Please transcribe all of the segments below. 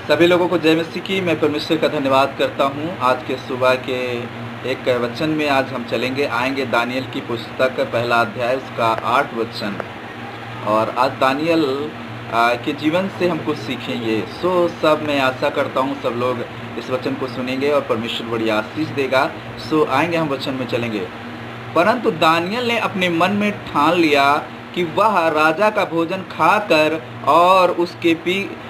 सभी लोगों को जय मसीह की। मैं परमेश्वर का धन्यवाद करता हूँ। आज के सुबह के एक वचन में आज हम आएंगे दानियल की पुस्तक पहला अध्याय उसका 8 वचन। और आज दानियल के जीवन से हम कुछ सीखेंगे। सब मैं आशा करता हूँ सब लोग इस वचन को सुनेंगे और परमेश्वर बड़ी आशीष देगा। आएंगे हम वचन में चलेंगे। परंतु दानियल ने अपने मन में ठान लिया कि वह राजा का भोजन खाकर और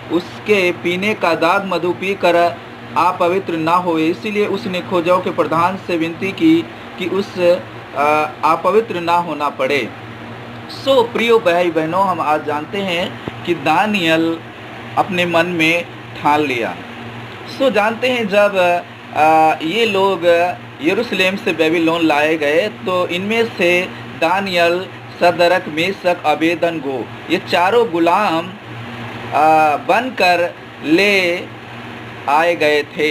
उसके पीने का दाग मधु पीकर अपवित्र ना हो, इसीलिए उसने खोजाओं के प्रधान से विनती की कि उस अपवित्र ना होना पड़े। प्रियो भाई बहनों, हम आज जानते हैं कि दानियल अपने मन में ठान लिया। जानते हैं जब ये लोग यरूशलेम से बेबीलोन लाए गए तो इनमें से दानियल, सदरक, मेशक, अबेदनगो ये चारों गुलाम बनकर ले आए गए थे।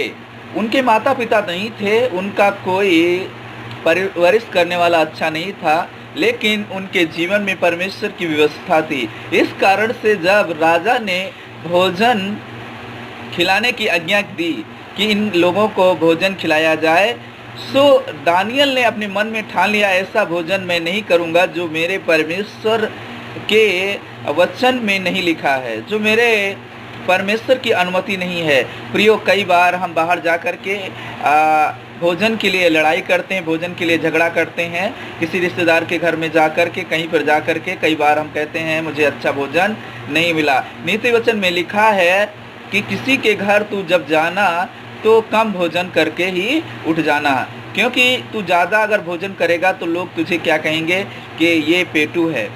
उनके माता पिता नहीं थे, उनका कोई परवरिश करने वाला अच्छा नहीं था, लेकिन उनके जीवन में परमेश्वर की व्यवस्था थी। इस कारण से जब राजा ने भोजन खिलाने की आज्ञा दी कि इन लोगों को भोजन खिलाया जाए, दानियल ने अपने मन में ठान लिया, ऐसा भोजन मैं नहीं करूंगा जो मेरे परमेश्वर के वचन में नहीं लिखा है, जो मेरे परमेश्वर की अनुमति नहीं है। प्रियो, कई बार हम बाहर जा कर के भोजन के लिए लड़ाई करते हैं, भोजन के लिए झगड़ा करते हैं। किसी रिश्तेदार के घर में जा कर के, कहीं पर जा कर के कई बार हम कहते हैं मुझे अच्छा भोजन नहीं मिला। नीति वचन में लिखा है कि किसी के घर तू जब जाना तो कम भोजन करके ही उठ जाना, क्योंकि तू ज़्यादा अगर भोजन करेगा तो लोग तुझे क्या कहेंगे कि ये पेटू है।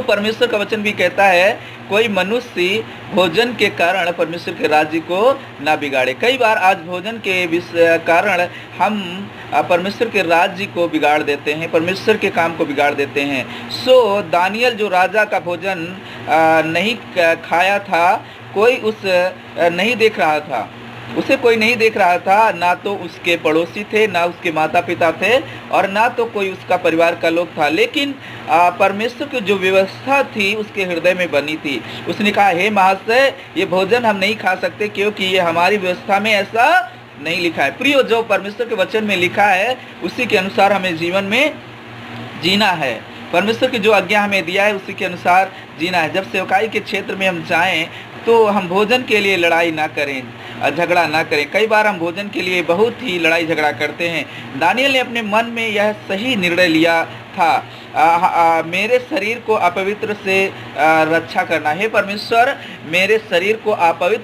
परमेश्वर का वचन भी कहता है कोई मनुष्य भोजन के कारण परमेश्वर के राज्य को ना बिगाड़े। कई बार आज भोजन के कारण हम परमेश्वर के राज्य को बिगाड़ देते हैं, परमेश्वर के काम को बिगाड़ देते हैं। दानियल जो राजा का भोजन नहीं खाया था, कोई नहीं देख रहा था, उसे कोई नहीं देख रहा था, ना तो उसके पड़ोसी थे, ना उसके माता पिता थे, और ना तो कोई उसका परिवार का लोग था, लेकिन परमेश्वर की जो व्यवस्था थी उसके हृदय में बनी थी। उसने कहा, हे महाशय, ये भोजन हम नहीं खा सकते क्योंकि ये हमारी व्यवस्था में ऐसा नहीं लिखा है। प्रियो, जो परमेश्वर के वचन में लिखा है उसी के अनुसार हमें जीवन में जीना है। परमेश्वर की जो आज्ञा हमें दिया है उसी के अनुसार जीना है। जब सेवकाई के क्षेत्र में हम जाएं तो हम भोजन के लिए लड़ाई ना करें, झगड़ा ना करें। कई बार हम भोजन के लिए बहुत ही लड़ाई झगड़ा करते हैं। दानियल ने अपने मन में यह सही निर्णय लिया था, मेरे शरीर को अपवित्र से रक्षा करना। हे परमेश्वर, मेरे शरीर को अपवित्र